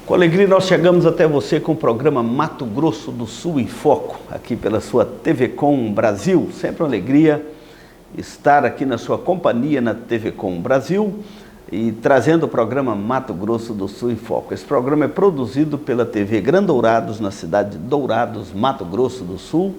Com alegria nós chegamos até você com o programa Mato Grosso do Sul em Foco, aqui pela sua TV Com Brasil. Sempre uma alegria estar aqui na sua companhia na TV Com Brasil e trazendo o programa Mato Grosso do Sul em Foco. Esse programa é produzido pela TV Grandourados, na cidade de Dourados, Mato Grosso do Sul.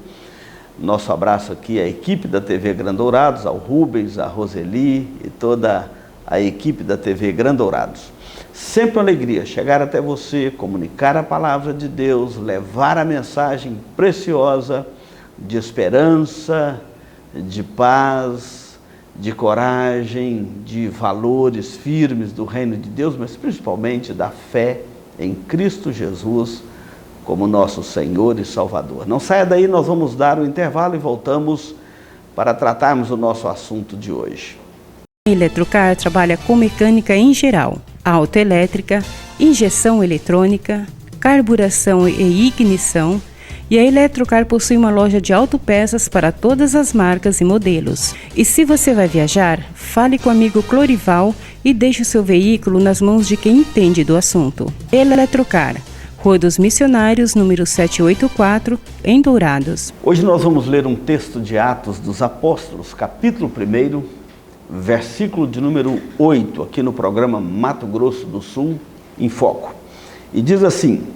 Nosso abraço aqui à equipe da TV Grandourados, ao Rubens, à Roseli e toda a equipe da TV Grandourados. Sempre uma alegria chegar até você, comunicar a palavra de Deus, levar a mensagem preciosa de esperança, de paz, de coragem, de valores firmes do reino de Deus, mas principalmente da fé em Cristo Jesus como nosso Senhor e Salvador. Não saia daí, nós vamos dar o intervalo e voltamos para tratarmos o nosso assunto de hoje. A Eletrocar trabalha com mecânica em geral, autoelétrica, injeção eletrônica, carburação e ignição, e a Eletrocar possui uma loja de autopeças para todas as marcas e modelos. E se você vai viajar, fale com o amigo Clorival e deixe o seu veículo nas mãos de quem entende do assunto. Eletrocar, Rua dos Missionários, número 784, em Dourados. Hoje nós vamos ler um texto de Atos dos Apóstolos, capítulo 1, versículo de número 8, aqui no programa Mato Grosso do Sul em Foco. E diz assim: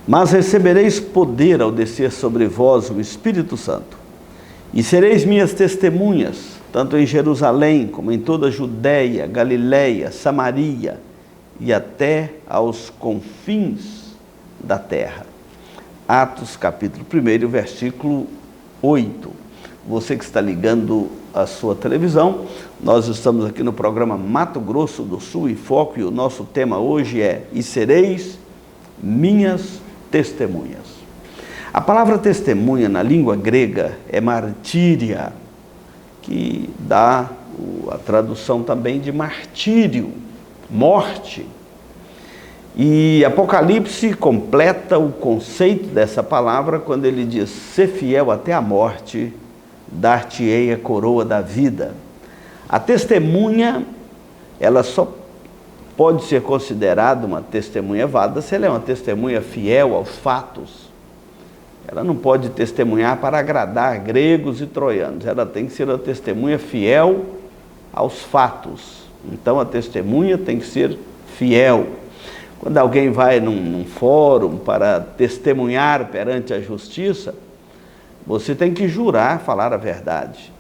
mas recebereis poder ao descer sobre vós o Espírito Santo, e sereis minhas testemunhas, tanto em Jerusalém, como em toda a Judéia, Galiléia, Samaria, e até aos confins da terra. Atos capítulo 1, versículo 8. Você que está ligando a sua televisão, nós estamos aqui no programa Mato Grosso do Sul em Foco, e o nosso tema hoje é: e sereis minhas testemunhas. A palavra testemunha na língua grega é martíria, que dá a tradução também de martírio, morte. E Apocalipse completa o conceito dessa palavra quando ele diz: ser fiel até a morte, dar-te-ei a coroa da vida. A testemunha, ela só pode ser considerada uma testemunha válida se ela é uma testemunha fiel aos fatos. Ela não pode testemunhar para agradar gregos e troianos, ela tem que ser uma testemunha fiel aos fatos. Então a testemunha tem que ser fiel. Quando alguém vai num fórum para testemunhar perante a justiça, você tem que jurar falar a verdade.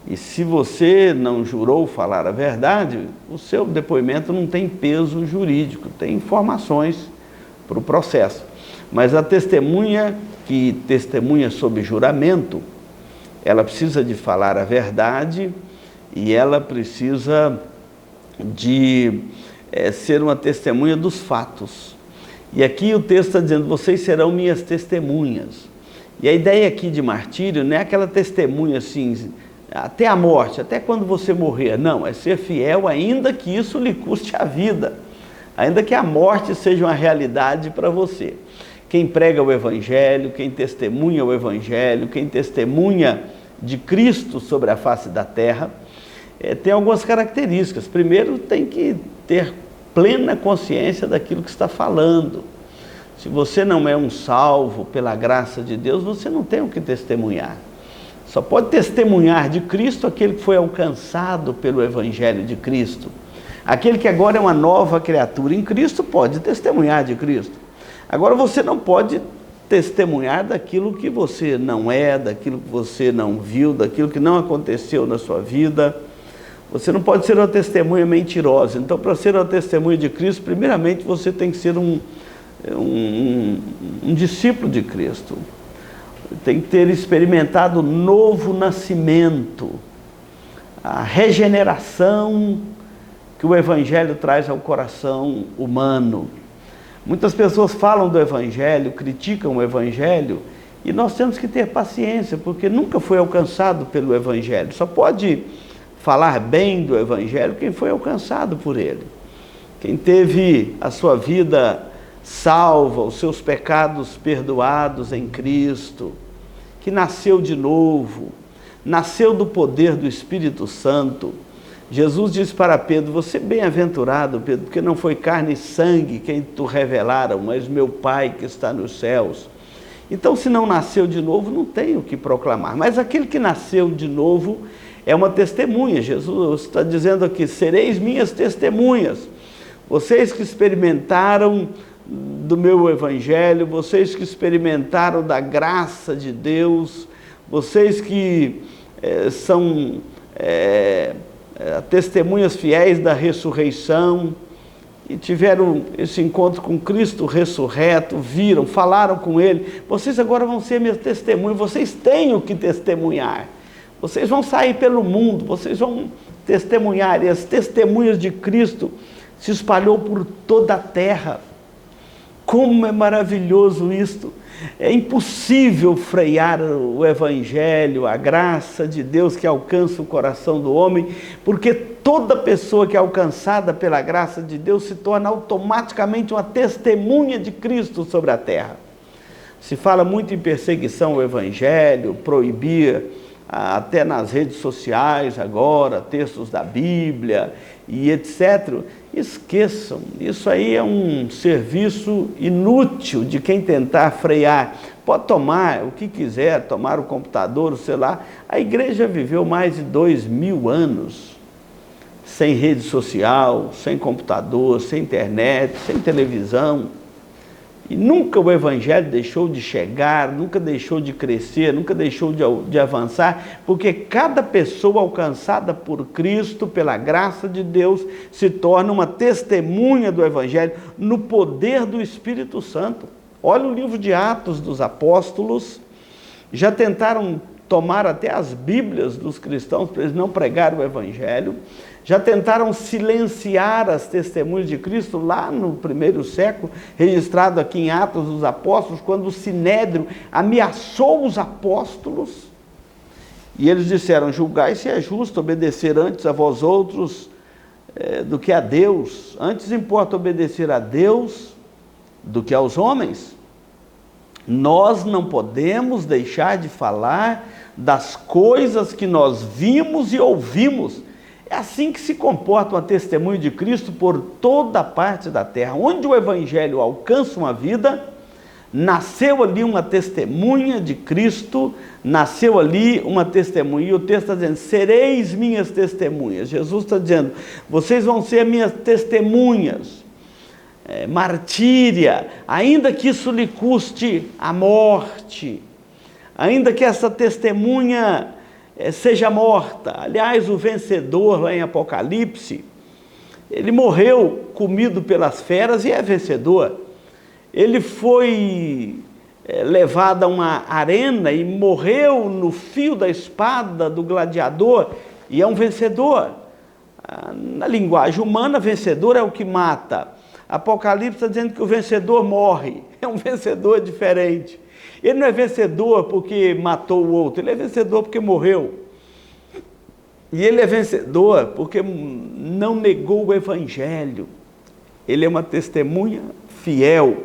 E se você não jurou falar a verdade, o seu depoimento não tem peso jurídico, tem informações para o processo. Mas a testemunha que testemunha sob juramento, ela precisa de falar a verdade e ela precisa de ser uma testemunha dos fatos. E aqui o texto está dizendo: vocês serão minhas testemunhas. E a ideia aqui de martírio não é aquela testemunha assim, até a morte, até quando você morrer. Não, é ser fiel ainda que isso lhe custe a vida, ainda que a morte seja uma realidade para você. Quem prega o Evangelho, quem testemunha o Evangelho, quem testemunha de Cristo sobre a face da terra, tem algumas características. Primeiro, tem que ter plena consciência daquilo que está falando. Se você não é um salvo pela graça de Deus, você não tem o que testemunhar. Só pode testemunhar de Cristo aquele que foi alcançado pelo Evangelho de Cristo. Aquele que agora é uma nova criatura em Cristo pode testemunhar de Cristo. Agora você não pode testemunhar daquilo que você não é, daquilo que você não viu, daquilo que não aconteceu na sua vida. Você não pode ser uma testemunha mentirosa. Então, para ser uma testemunha de Cristo, primeiramente você tem que ser um discípulo de Cristo. Tem que ter experimentado o novo nascimento, a regeneração que o Evangelho traz ao coração humano. Muitas pessoas falam do Evangelho, criticam o Evangelho, e nós temos que ter paciência, porque nunca foi alcançado pelo Evangelho. Só pode falar bem do Evangelho quem foi alcançado por ele. Quem teve a sua vida salva, os seus pecados perdoados em Cristo, que nasceu de novo, nasceu do poder do Espírito Santo, Jesus disse para Pedro: você é bem-aventurado, Pedro, porque não foi carne e sangue quem te revelaram, mas meu Pai que está nos céus. Então, se não nasceu de novo, não tem o que proclamar. Mas aquele que nasceu de novo é uma testemunha. Jesus está dizendo aqui: sereis minhas testemunhas. Vocês que experimentaram do meu evangelho, vocês que experimentaram da graça de Deus, vocês que são testemunhas fiéis da ressurreição e tiveram esse encontro com Cristo ressurreto, viram, falaram com Ele, vocês agora vão ser minhas testemunhas. Vocês têm o que testemunhar. Vocês vão sair pelo mundo, vocês vão testemunhar, e as testemunhas de Cristo se espalhou por toda a terra. Como é maravilhoso isto! É impossível frear o Evangelho, a graça de Deus que alcança o coração do homem, porque toda pessoa que é alcançada pela graça de Deus se torna automaticamente uma testemunha de Cristo sobre a terra. Se fala muito em perseguição ao Evangelho, proibir até nas redes sociais agora, textos da Bíblia e etc. Esqueçam, isso aí é um serviço inútil de quem tentar frear. Pode tomar o que quiser, tomar o computador, o celular. A igreja viveu mais de 2000 anos sem rede social, sem computador, sem internet, sem televisão. E nunca o Evangelho deixou de chegar, nunca deixou de crescer, nunca deixou de avançar, porque cada pessoa alcançada por Cristo, pela graça de Deus, se torna uma testemunha do Evangelho no poder do Espírito Santo. Olha o livro de Atos dos Apóstolos, já tentaram tomar até as Bíblias dos cristãos para eles não pregarem o Evangelho, já tentaram silenciar as testemunhas de Cristo lá no primeiro século, registrado aqui em Atos dos Apóstolos, quando o Sinédrio ameaçou os apóstolos, e eles disseram: julgai se é justo obedecer antes a vós outros do que a Deus. Antes importa obedecer a Deus do que aos homens. Nós não podemos deixar de falar das coisas que nós vimos e ouvimos. É assim que se comporta uma testemunha de Cristo por toda parte da terra. Onde o Evangelho alcança uma vida, nasceu ali uma testemunha de Cristo, nasceu ali uma testemunha. E o texto está dizendo: sereis minhas testemunhas. Jesus está dizendo: vocês vão ser minhas testemunhas. Martíria, ainda que isso lhe custe a morte, ainda que essa testemunha seja morta. Aliás, o vencedor lá em Apocalipse, ele morreu comido pelas feras e é vencedor. Ele foi levado a uma arena e morreu no fio da espada do gladiador e é um vencedor. Na linguagem humana, vencedor é o que mata. Apocalipse está dizendo que o vencedor morre, é um vencedor diferente. Ele não é vencedor porque matou o outro, ele é vencedor porque morreu. E ele é vencedor porque não negou o Evangelho. Ele é uma testemunha fiel.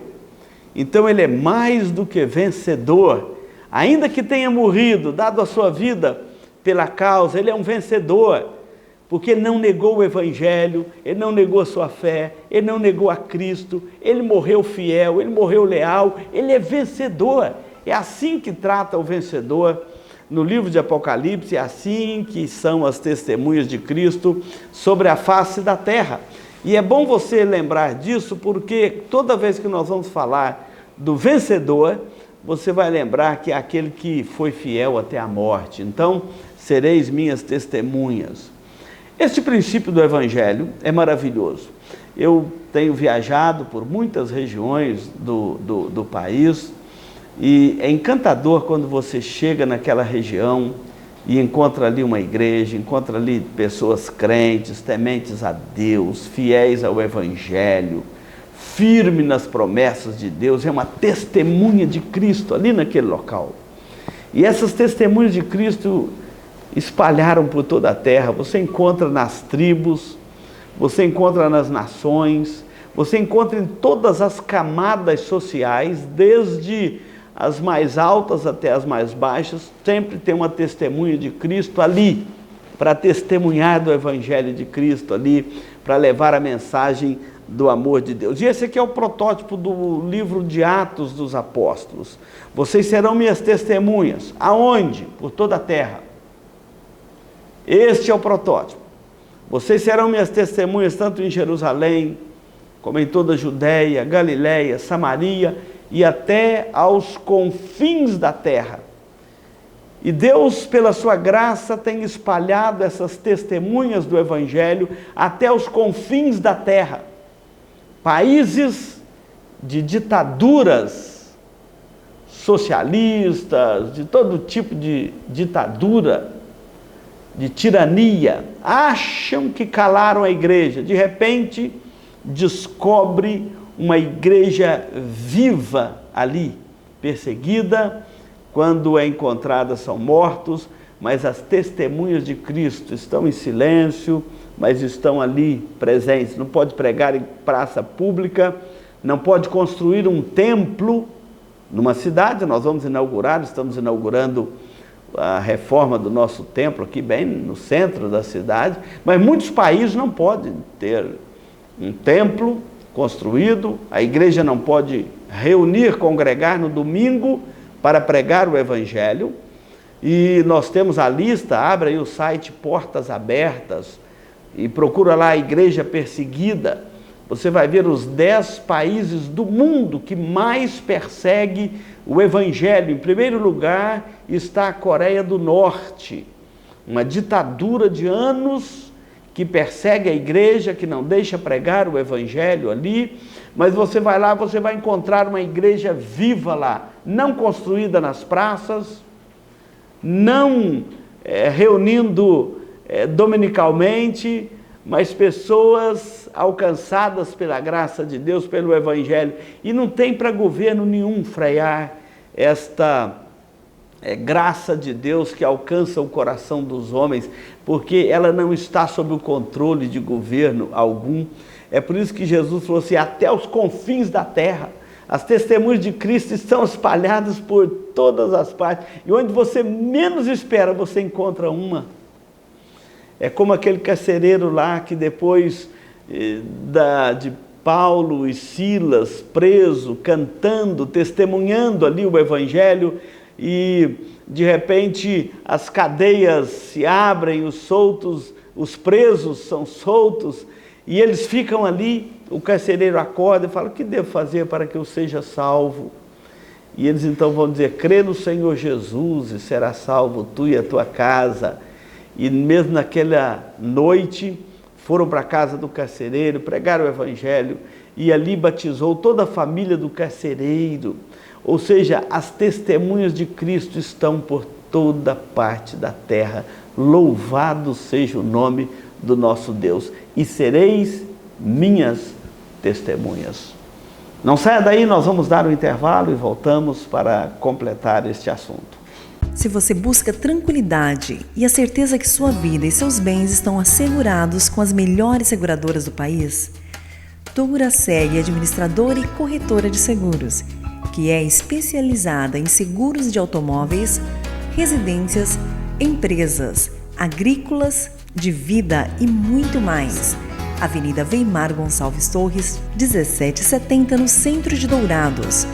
Então ele é mais do que vencedor. Ainda que tenha morrido, dado a sua vida pela causa, ele é um vencedor. Porque ele não negou o Evangelho, ele não negou a sua fé, ele não negou a Cristo, ele morreu fiel, ele morreu leal, ele é vencedor. É assim que trata o vencedor no livro de Apocalipse, é assim que são as testemunhas de Cristo sobre a face da terra. E é bom você lembrar disso, porque toda vez que nós vamos falar do vencedor, você vai lembrar que é aquele que foi fiel até a morte. Então, sereis minhas testemunhas. Este princípio do Evangelho é maravilhoso. Eu tenho viajado por muitas regiões do país e é encantador quando você chega naquela região e encontra ali uma igreja, encontra ali pessoas crentes, tementes a Deus, fiéis ao Evangelho, firme nas promessas de Deus. É uma testemunha de Cristo ali naquele local. E essas testemunhas de Cristo espalharam por toda a terra. Você encontra nas tribos, você encontra nas nações, você encontra em todas as camadas sociais, desde as mais altas até as mais baixas, sempre tem uma testemunha de Cristo ali, para testemunhar do Evangelho de Cristo ali, para levar a mensagem do amor de Deus. E esse aqui é o protótipo do livro de Atos dos Apóstolos. Vocês serão minhas testemunhas. Aonde? Por toda a terra. Este é o protótipo. Vocês serão minhas testemunhas tanto em Jerusalém, como em toda a Judéia, Galiléia, Samaria e até aos confins da terra. E Deus, pela sua graça, tem espalhado essas testemunhas do Evangelho até os confins da terra. Países de ditaduras socialistas, de todo tipo de ditadura, de tirania, acham que calaram a igreja. De repente, descobre uma igreja viva ali, perseguida. Quando é encontrada são mortos, mas as testemunhas de Cristo estão em silêncio, mas estão ali presentes. Não pode pregar em praça pública, não pode construir um templo numa cidade. Nós vamos inaugurar, estamos inaugurando a reforma do nosso templo aqui bem no centro da cidade, mas muitos países não podem ter um templo construído, a igreja não pode reunir, congregar no domingo para pregar o Evangelho. E nós temos a lista, abre aí o site Portas Abertas e procura lá a igreja perseguida. Você vai ver os 10 países do mundo que mais persegue o Evangelho. Em primeiro lugar está a Coreia do Norte, uma ditadura de anos que persegue a igreja, que não deixa pregar o Evangelho ali. Mas você vai lá, você vai encontrar uma igreja viva lá, não construída nas praças, não reunindo dominicalmente, mas pessoas alcançadas pela graça de Deus, pelo Evangelho. E não tem para governo nenhum frear esta graça de Deus que alcança o coração dos homens, porque ela não está sob o controle de governo algum. É por isso que Jesus falou assim, até os confins da terra. As testemunhas de Cristo estão espalhadas por todas as partes. E onde você menos espera, você encontra uma. É como aquele carcereiro lá que depois de Paulo e Silas preso, cantando, testemunhando ali o Evangelho, e de repente as cadeias se abrem, os presos são soltos, e eles ficam ali. O carcereiro acorda e fala, o que devo fazer para que eu seja salvo? E eles então vão dizer, crê no Senhor Jesus e será salvo tu e a tua casa. E mesmo naquela noite, foram para a casa do carcereiro, pregaram o Evangelho, e ali batizou toda a família do carcereiro. Ou seja, as testemunhas de Cristo estão por toda parte da terra. Louvado seja o nome do nosso Deus. E sereis minhas testemunhas. Não saia daí, nós vamos dar um intervalo e voltamos para completar este assunto. Se você busca tranquilidade e a certeza que sua vida e seus bens estão assegurados com as melhores seguradoras do país, Douraceg é administradora e corretora de seguros, que é especializada em seguros de automóveis, residências, empresas, agrícolas, de vida e muito mais. Avenida Weimar Gonçalves Torres, 1770, no centro de Dourados.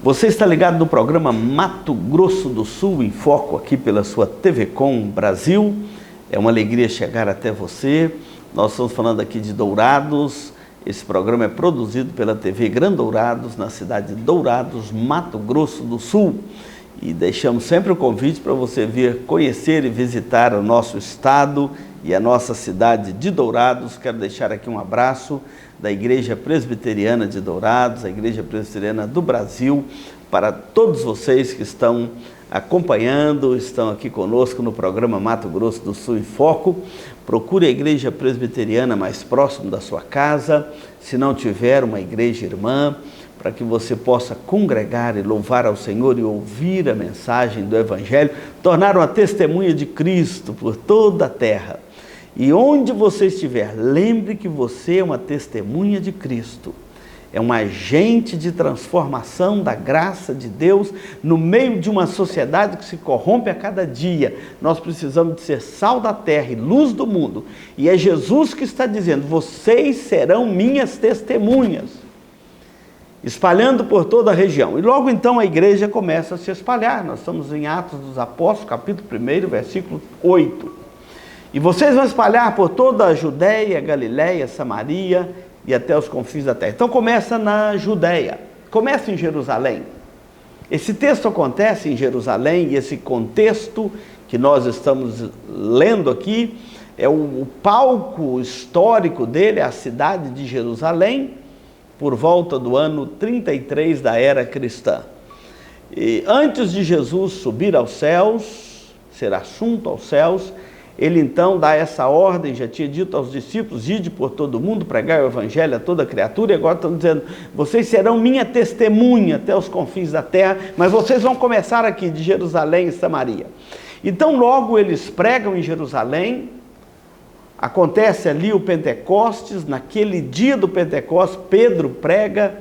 Você está ligado no programa Mato Grosso do Sul em Foco, aqui pela sua TV Com Brasil. É uma alegria chegar até você. Nós estamos falando aqui de Dourados. Esse programa é produzido pela TV Gran Dourados, na cidade de Dourados, Mato Grosso do Sul. E deixamos sempre o convite para você vir conhecer e visitar o nosso estado e a nossa cidade de Dourados. Quero deixar aqui um abraço da Igreja Presbiteriana de Dourados, a Igreja Presbiteriana do Brasil, para todos vocês que estão acompanhando, estão aqui conosco no programa Mato Grosso do Sul em Foco. Procure a Igreja Presbiteriana mais próximo da sua casa, se não tiver uma igreja irmã, para que você possa congregar e louvar ao Senhor e ouvir a mensagem do Evangelho, tornar uma testemunha de Cristo por toda a terra. E onde você estiver, lembre que você é uma testemunha de Cristo. é um agente de transformação da graça de Deus no meio de uma sociedade que se corrompe a cada dia. Nós precisamos de ser sal da terra e luz do mundo. E é Jesus que está dizendo: vocês serão minhas testemunhas, espalhando por toda a região. E logo então a igreja começa a se espalhar. Nós estamos em Atos dos Apóstolos, capítulo 1, versículo 8. E vocês vão espalhar por toda a Judéia, Galiléia, Samaria e até os confins da terra. Então começa na Judéia, começa em Jerusalém. Esse texto acontece em Jerusalém, e esse contexto que nós estamos lendo aqui é o palco histórico dele, a cidade de Jerusalém, por volta do ano 33 da era cristã. E antes de Jesus subir aos céus, ser assunto aos céus, ele então dá essa ordem, já tinha dito aos discípulos: ide por todo mundo, pregar o evangelho a toda criatura, e agora estão dizendo: vocês serão minha testemunha até os confins da terra, mas vocês vão começar aqui de Jerusalém e Samaria. Então logo eles pregam em Jerusalém, acontece ali o Pentecostes. Naquele dia do Pentecostes, Pedro prega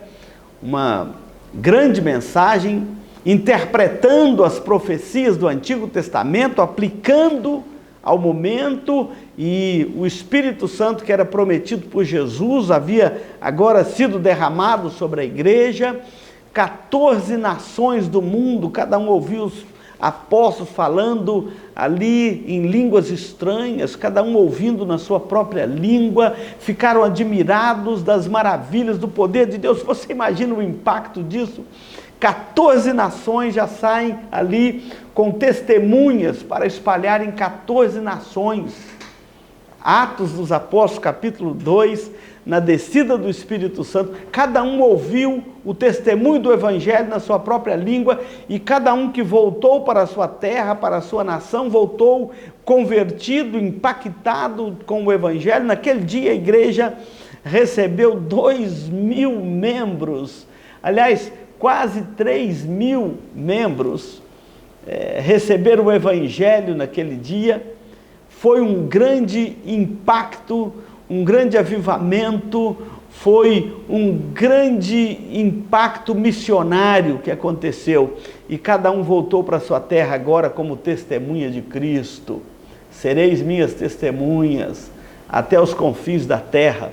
uma grande mensagem, interpretando as profecias do Antigo Testamento, aplicando ao momento, e o Espírito Santo que era prometido por Jesus havia agora sido derramado sobre a igreja. 14 nações do mundo, cada um ouviu os apóstolos falando ali em línguas estranhas, cada um ouvindo na sua própria língua, ficaram admirados das maravilhas do poder de Deus. Você imagina o impacto disso? 14 nações já saem ali com testemunhas para espalhar em 14 nações. Atos dos Apóstolos, capítulo 2, na descida do Espírito Santo, cada um ouviu o testemunho do Evangelho na sua própria língua, e cada um que voltou para a sua terra, para a sua nação, voltou convertido, impactado com o Evangelho. Naquele dia a igreja recebeu 2.000 membros, aliás, quase 3.000 membros receberam o Evangelho naquele dia. Foi um grande impacto, um grande avivamento, foi um grande impacto missionário que aconteceu, e cada um voltou para a sua terra agora como testemunha de Cristo. Sereis minhas testemunhas até os confins da terra.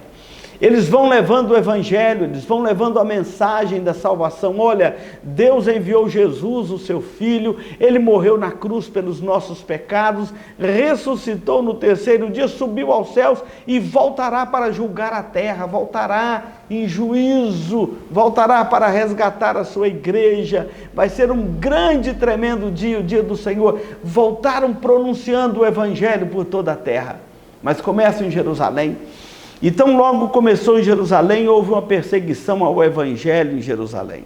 Eles vão levando o Evangelho, eles vão levando a mensagem da salvação. Olha, Deus enviou Jesus, o seu Filho, Ele morreu na cruz pelos nossos pecados, ressuscitou no terceiro dia, subiu aos céus e voltará para julgar a terra, voltará em juízo, voltará para resgatar a sua igreja. Vai ser um grande e tremendo dia, o dia do Senhor. Voltaram pronunciando o Evangelho por toda a terra, mas começa em Jerusalém. Então logo começou em Jerusalém, houve uma perseguição ao Evangelho em Jerusalém.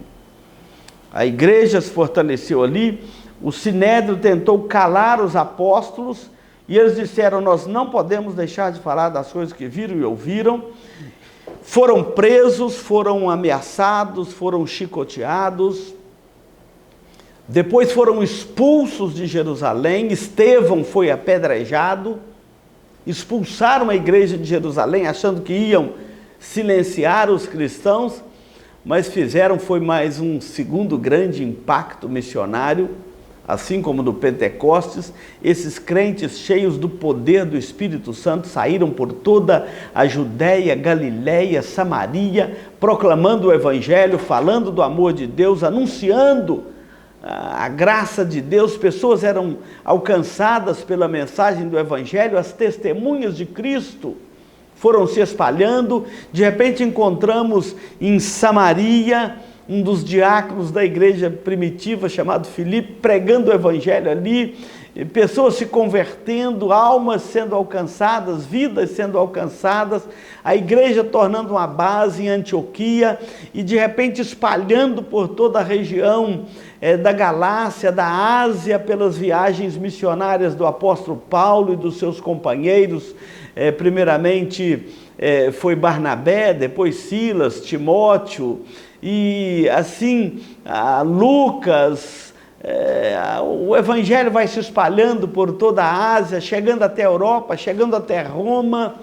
A igreja se fortaleceu ali, o Sinédrio tentou calar os apóstolos, e eles disseram: nós não podemos deixar de falar das coisas que viram e ouviram. Foram presos, foram ameaçados, foram chicoteados, depois foram expulsos de Jerusalém. Estevão foi apedrejado. Expulsaram a igreja de Jerusalém, achando que iam silenciar os cristãos, mas foi mais um segundo grande impacto missionário, assim como no Pentecostes. Esses crentes cheios do poder do Espírito Santo saíram por toda a Judéia, Galiléia, Samaria, proclamando o Evangelho, falando do amor de Deus, anunciando a graça de Deus. Pessoas eram alcançadas pela mensagem do Evangelho, as testemunhas de Cristo foram se espalhando. De repente encontramos em Samaria um dos diáconos da igreja primitiva, chamado Filipe, pregando o Evangelho ali, pessoas se convertendo, almas sendo alcançadas, vidas sendo alcançadas, a igreja tornando uma base em Antioquia, e de repente espalhando por toda a região da Galácia, da Ásia, pelas viagens missionárias do apóstolo Paulo e dos seus companheiros. Primeiramente foi Barnabé, depois Silas, Timóteo, e assim Lucas. O Evangelho vai se espalhando por toda a Ásia, chegando até a Europa, chegando até Roma.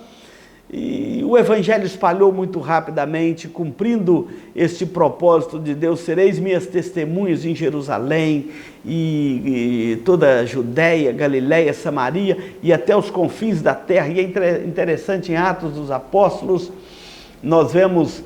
E o Evangelho espalhou muito rapidamente, cumprindo este propósito de Deus: sereis minhas testemunhas em Jerusalém e toda a Judéia, Galiléia, Samaria e até os confins da terra. E é interessante, em Atos dos Apóstolos, nós vemos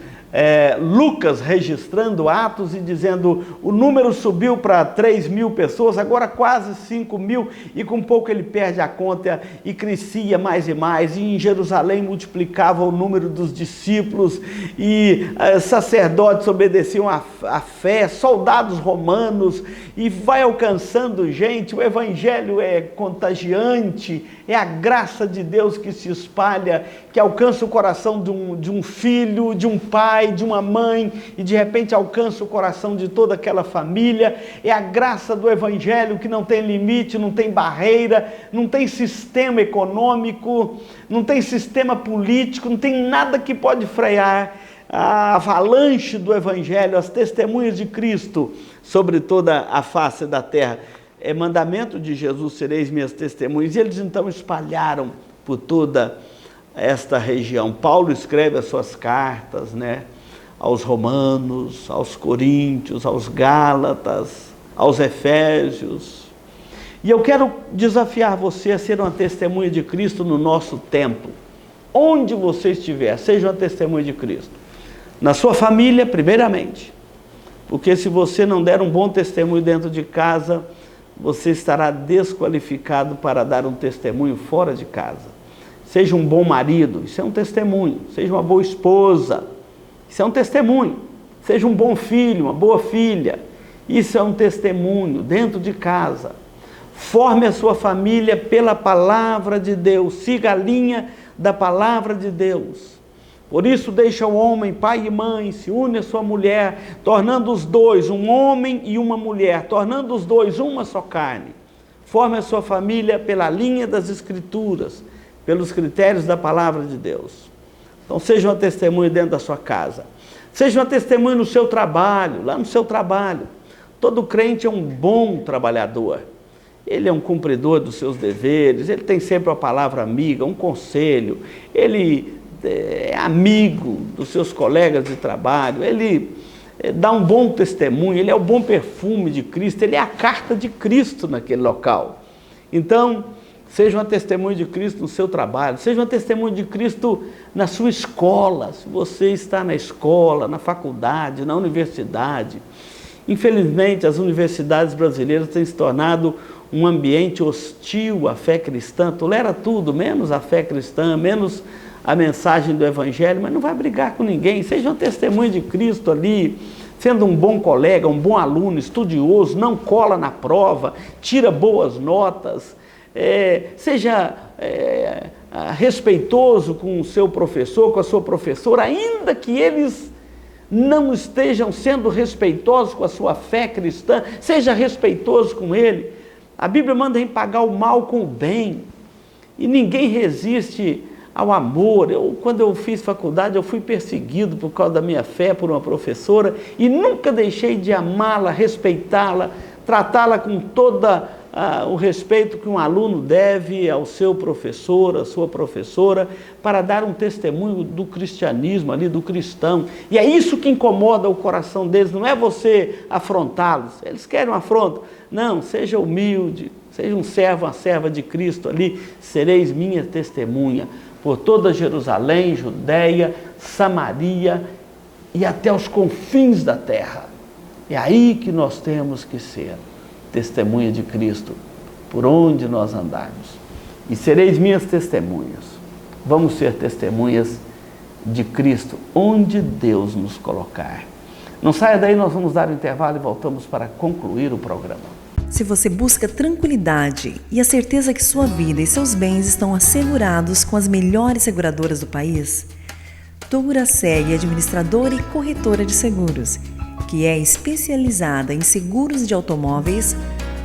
Lucas registrando Atos e dizendo: o número subiu para 3.000 pessoas, agora quase 5.000, e com pouco ele perde a conta e crescia mais e mais, e em Jerusalém multiplicava o número dos discípulos, e sacerdotes obedeciam à fé, soldados romanos, e vai alcançando gente. O Evangelho é contagiante, é a graça de Deus que se espalha, que alcança o coração de um filho, de um pai, de uma mãe, e de repente alcança o coração de toda aquela família. É a graça do Evangelho que não tem limite, não tem barreira, não tem sistema econômico, não tem sistema político, não tem nada que pode frear a avalanche do Evangelho, as testemunhas de Cristo sobre toda a face da terra. É mandamento de Jesus: sereis minhas testemunhas. E eles então espalharam por toda esta região. Paulo escreve as suas cartas, aos romanos, aos coríntios, aos gálatas, aos efésios. E eu quero desafiar você a ser uma testemunha de Cristo no nosso tempo. Onde você estiver, seja uma testemunha de Cristo. Na sua família, primeiramente. Porque se você não der um bom testemunho dentro de casa, você estará desqualificado para dar um testemunho fora de casa. Seja um bom marido, isso é um testemunho. Seja uma boa esposa, isso é um testemunho. Seja um bom filho, uma boa filha, isso é um testemunho dentro de casa. Forme a sua família pela palavra de Deus, siga a linha da palavra de Deus. Por isso deixa o homem, pai e mãe, se une a sua mulher, tornando os dois, um homem e uma mulher, tornando os dois uma só carne. Forme a sua família pela linha das Escrituras, pelos critérios da palavra de Deus. Então seja uma testemunha dentro da sua casa. Seja uma testemunha no seu trabalho, lá no seu trabalho. Todo crente é um bom trabalhador. Ele é um cumpridor dos seus deveres, ele tem sempre uma palavra amiga, um conselho, ele é amigo dos seus colegas de trabalho, ele dá um bom testemunho, ele é o bom perfume de Cristo, ele é a carta de Cristo naquele local. Então, seja uma testemunha de Cristo no seu trabalho, seja uma testemunha de Cristo na sua escola, se você está na escola, na faculdade, na universidade. Infelizmente, as universidades brasileiras têm se tornado um ambiente hostil à fé cristã, tolera tudo, menos a fé cristã, menos a mensagem do Evangelho, mas não vai brigar com ninguém. Seja um testemunho de Cristo ali, sendo um bom colega, um bom aluno, estudioso, não cola na prova, tira boas notas, seja respeitoso com o seu professor, com a sua professora, ainda que eles não estejam sendo respeitosos com a sua fé cristã, seja respeitoso com ele. A Bíblia manda em pagar o mal com o bem, e ninguém resiste ao amor. Quando eu fiz faculdade, eu fui perseguido por causa da minha fé por uma professora, e nunca deixei de amá-la, respeitá-la, tratá-la com toda o respeito que um aluno deve ao seu professor, à sua professora, para dar um testemunho do cristianismo ali, do cristão. E é isso que incomoda o coração deles, não é você afrontá-los. Eles querem um afronto. Não, seja humilde, seja um servo, uma serva de Cristo ali, sereis minha testemunha por toda Jerusalém, Judéia, Samaria e até os confins da terra. É aí que nós temos que ser testemunha de Cristo, por onde nós andarmos. E sereis minhas testemunhas. Vamos ser testemunhas de Cristo, onde Deus nos colocar. Não saia daí, nós vamos dar um intervalo e voltamos para concluir o programa. Se você busca tranquilidade e a certeza que sua vida e seus bens estão assegurados com as melhores seguradoras do país, Duracell é administradora e corretora de seguros, que é especializada em seguros de automóveis,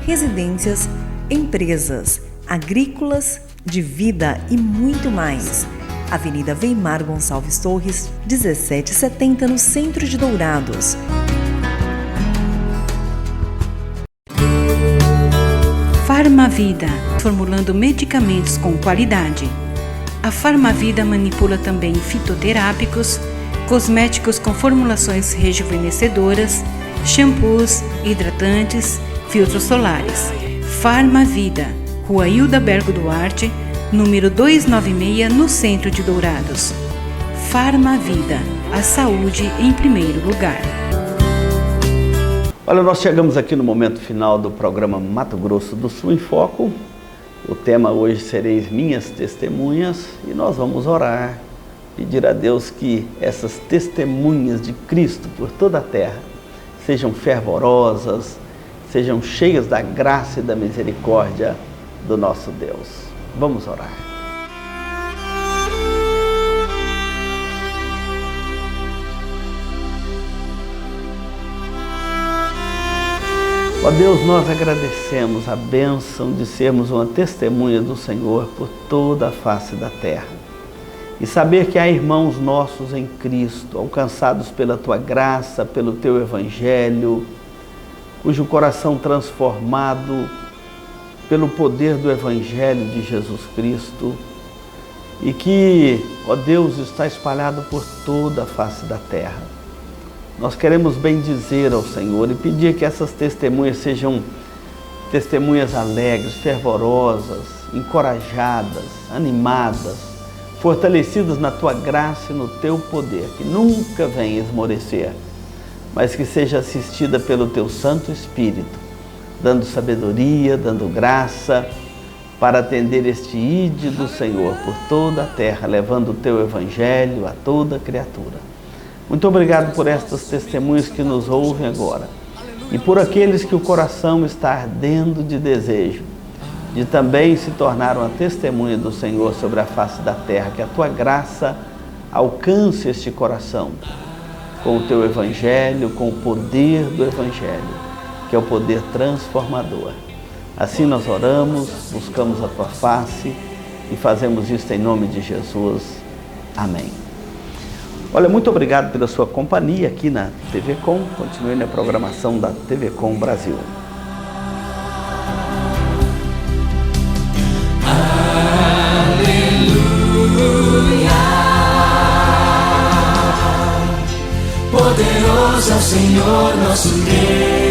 residências, empresas, agrícolas, de vida e muito mais. Avenida Weimar Gonçalves Torres, 1770, no centro de Dourados. Farmavida, formulando medicamentos com qualidade. A Farmavida manipula também fitoterápicos, cosméticos com formulações rejuvenescedoras, shampoos, hidratantes, filtros solares. Farmavida, Rua Hilda Bergo Duarte, número 296, no centro de Dourados. Farmavida, a saúde em primeiro lugar. Olha, nós chegamos aqui no momento final do programa Mato Grosso do Sul em Foco. O tema hoje sereis minhas testemunhas e nós vamos orar, pedir a Deus que essas testemunhas de Cristo por toda a terra sejam fervorosas, sejam cheias da graça e da misericórdia do nosso Deus. Vamos orar. Ó Deus, nós agradecemos a bênção de sermos uma testemunha do Senhor por toda a face da terra. E saber que há irmãos nossos em Cristo, alcançados pela Tua graça, pelo Teu Evangelho, cujo coração transformado pelo poder do Evangelho de Jesus Cristo, e que, ó Deus, está espalhado por toda a face da terra. Nós queremos bendizer ao Senhor e pedir que essas testemunhas sejam testemunhas alegres, fervorosas, encorajadas, animadas, fortalecidas na Tua graça e no Teu poder, que nunca venha esmorecer, mas que seja assistida pelo Teu Santo Espírito, dando sabedoria, dando graça, para atender este ídolo do Senhor por toda a terra, levando o Teu Evangelho a toda criatura. Muito obrigado por estas testemunhas que nos ouvem agora e por aqueles que o coração está ardendo de desejo de também se tornar uma testemunha do Senhor sobre a face da terra, que a Tua graça alcance este coração com o Teu Evangelho, com o poder do Evangelho, que é o poder transformador. Assim nós oramos, buscamos a Tua face e fazemos isto em nome de Jesus. Amém. Olha, muito obrigado pela sua companhia aqui na TV Com. Continue na programação da TV Com Brasil. Aleluia. Poderoso é o Senhor nosso Deus.